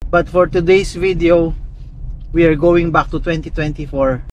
But for today's video, we are going back to 2024.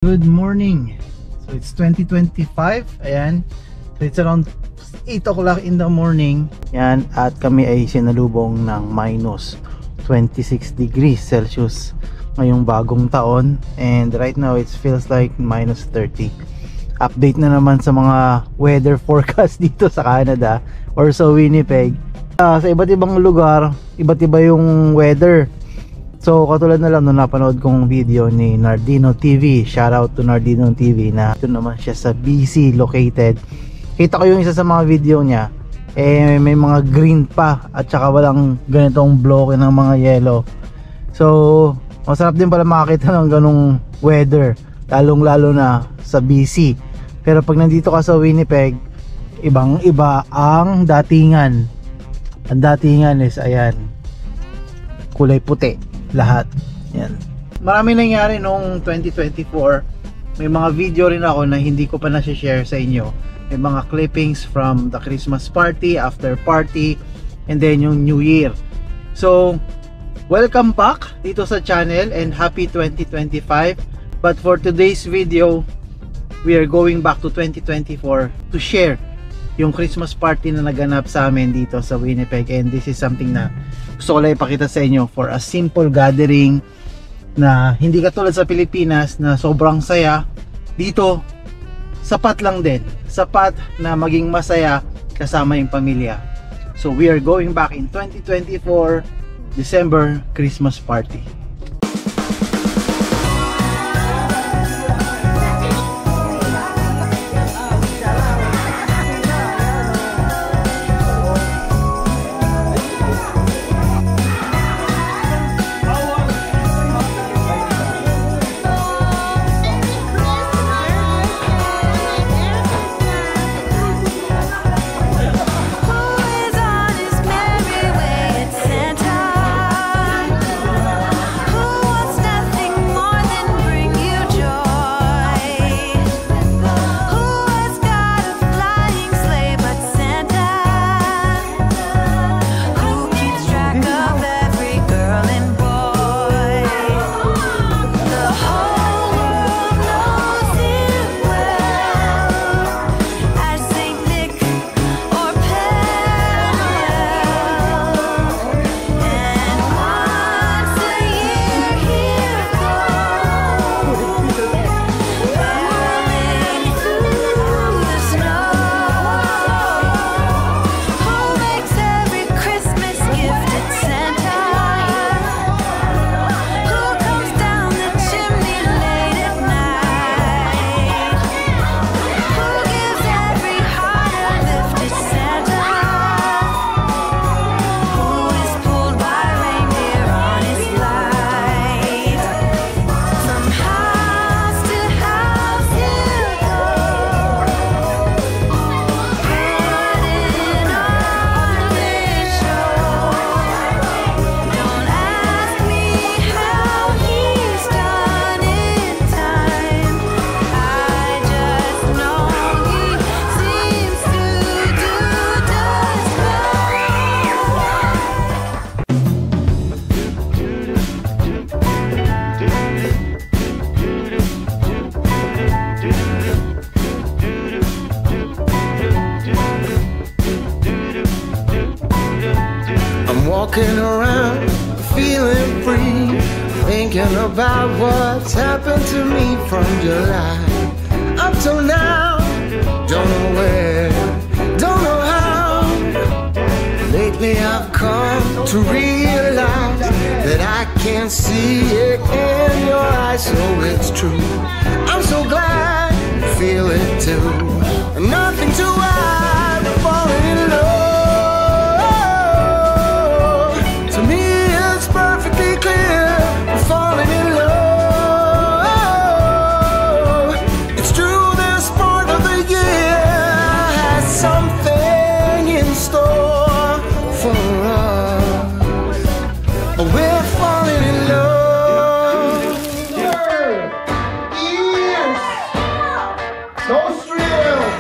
Good morning. So it's 2025. Ayan. So it's around 8 o'clock in the morning. Yan. At kami ay sinalubong ng minus 26 degrees Celsius ngayong bagong taon. And right now it feels like minus 30. Update na naman sa mga weather forecast dito sa Canada or sa Winnipeg. Sa iba't ibang lugar, iba't iba yung weather. So katulad na lang nung napanood kong video ni Nardino TV, shout out to Nardino TV, na ito naman siya sa BC located. Kita ko yung isa sa mga video niya, may mga green pa at saka walang ganitong bloke ng mga yellow. So masarap din pala makakita ng ganong weather, lalong lalo na sa BC. Pero pag nandito ka sa Winnipeg, ibang iba ang datingan. Ang datingan is ayan, kulay puti lahat. Yan. Marami nangyari noong 2024. May mga video rin ako na hindi ko pa na-share sa inyo. May mga clippings from the Christmas party, after party, and then yung New Year. So welcome back dito sa channel and happy 2025. But for today's video, we are going back to 2024 to share yung Christmas party na naganap sa amin dito sa Winnipeg. And this is something na gusto ko lang ipakita sa inyo for a simple gathering na hindi katulad sa Pilipinas na sobrang saya. Dito sapat lang din, sapat na maging masaya kasama yung pamilya. So we are going back in 2024 December Christmas party. Walking around, feeling free, thinking about what's happened to me from July up till now. Don't know where, don't know how. Lately I've come to realize that I can't see it in your eyes, so it's true. I'm so glad you feel it too. Nothing to hide, falling in love. Those thrills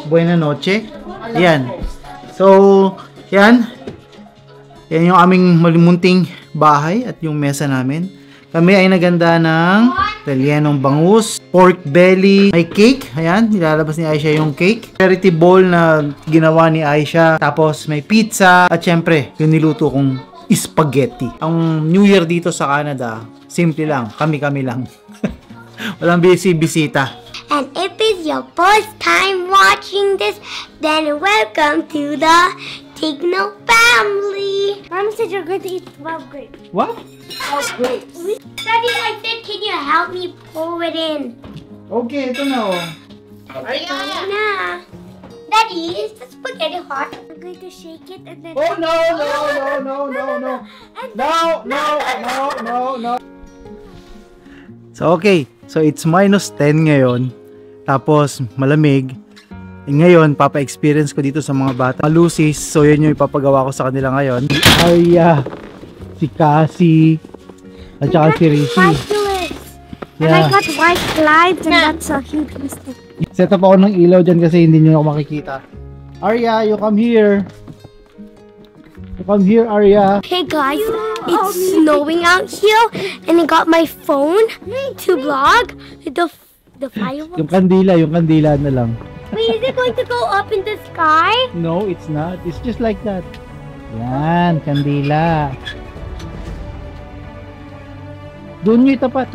Buena noche. Ayan. So, yan. Yan yung aming malimunting bahay at yung mesa namin. Kami ay naganda ng rellenong bangus, pork belly, may cake. Ayan, nilalabas ni Aisha yung cake. Charity bowl na ginawa ni Aisha. Tapos may pizza. At syempre, yung niluto kong spaghetti. Ang New Year dito sa Canada, simple lang. Kami-kami lang. Walang bisita. And if it's your first time watching this, then welcome to the Tigno family. Mama said you're going to eat 12 grapes. What? 12 grapes. Daddy, I said, can you help me pour it in? Okay, ito na oh. Nah. Daddy, is the spaghetti hot? I'm going to shake it and then... Oh, no. So, okay. So, it's -10 ngayon. Tapos, malamig. Ngayon, papa-experience ko dito sa mga bata. Malusis. So, yun yung ipapagawa ko sa kanila ngayon. Ay, si Cassie. At saka si Rishi. And I got white slides and that's a huge mistake. Set up ako ng ilaw dyan kasi hindi nyo ako makikita. Arya, you come here. You come here, Arya. Hey guys, it's snowing out here and I got my phone to vlog the fireworks. Yung kandila na lang. Wait, is it going to go up in the sky? No, it's not. It's just like that. Yan, kandila. Doon nyo itapat.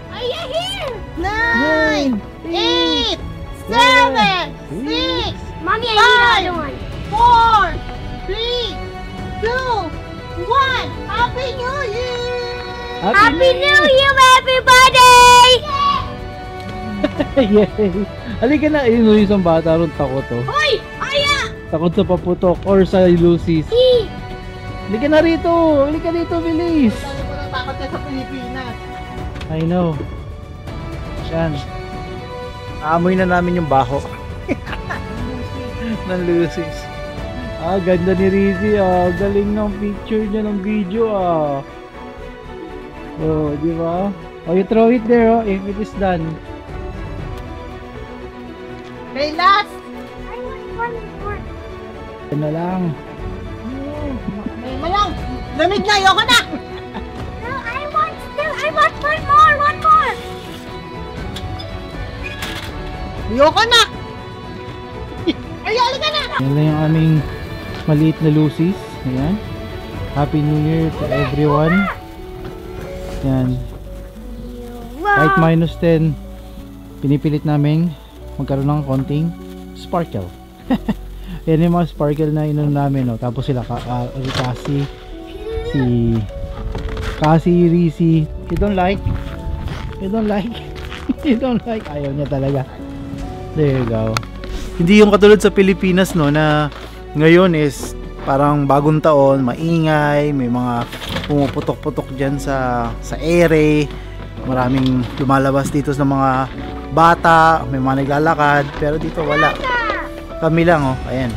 Are you here? 9, 8, 7, 6. Mommy, I need another one. 4, 3, 2, 1. Happy New Year! Happy New Year, everybody! Yay! Halika na, yung isang bata ron takot to. Hoy! Aya! Takot sa paputok or sa lusis. Halika na rito! Halika dito, bilis! Takot ka sa Pilipinas. I know. Yan. Naamoy na namin yung baho. ng lusis. Ganda ni Rizzy. Galing ng picture niya ng video. Oh, di ba? Oh, you throw it there if it is done. Hey, last! I want one more. Yan na lang. May malang! Lamig na! Ayoko na! No, I want one more! Ayoko na! Ayoko na! Yan lang yung aming maliit na lusis. Ayan. Happy New Year to everyone. Yan. Kahit -10, pinipilit namin magkaroon ng konting sparkle. Yan yung mga sparkle na inom namin. No? Tapos sila Cassie, Rizzy. You don't like? You don't like? Ayaw niya talaga. There you go. Hindi yung katulad sa Pilipinas, no, na ngayon is parang bagong taon, maingay, may mga pumuputok-putok dyan sa ere, maraming lumalabas dito sa mga bata, may mga naglalakad, pero dito wala. Kami lang, oh, ayan.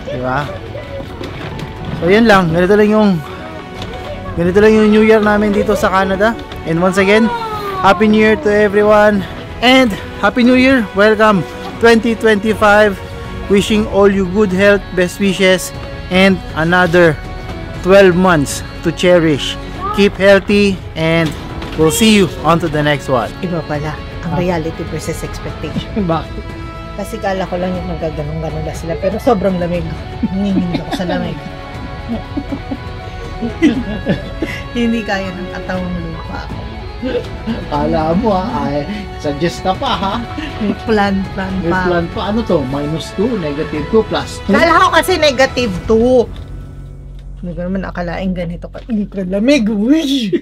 Diba? So yan lang, ganito lang yung New Year namin dito sa Canada. And once again, Happy New Year to everyone, and Happy New Year, welcome 2025. Wishing all you good health, best wishes, and another 12 months to cherish. Keep healthy, and we'll see you on to the next one. Iba pala, ang reality versus expectation. Bakit? Kasi kala ko lang yung magaganon-ganon na sila, pero sobrang lamig. Nanginginig ako sa lamig. Hindi kaya ng katawang lupa ako. Kala mo ay suggest ka pa ha? May plan pa. Ano to? -2, -2, +2? Kala ko kasi -2. Hindi ko naman akalain ganito ka. Hindi ka lamig. Uy!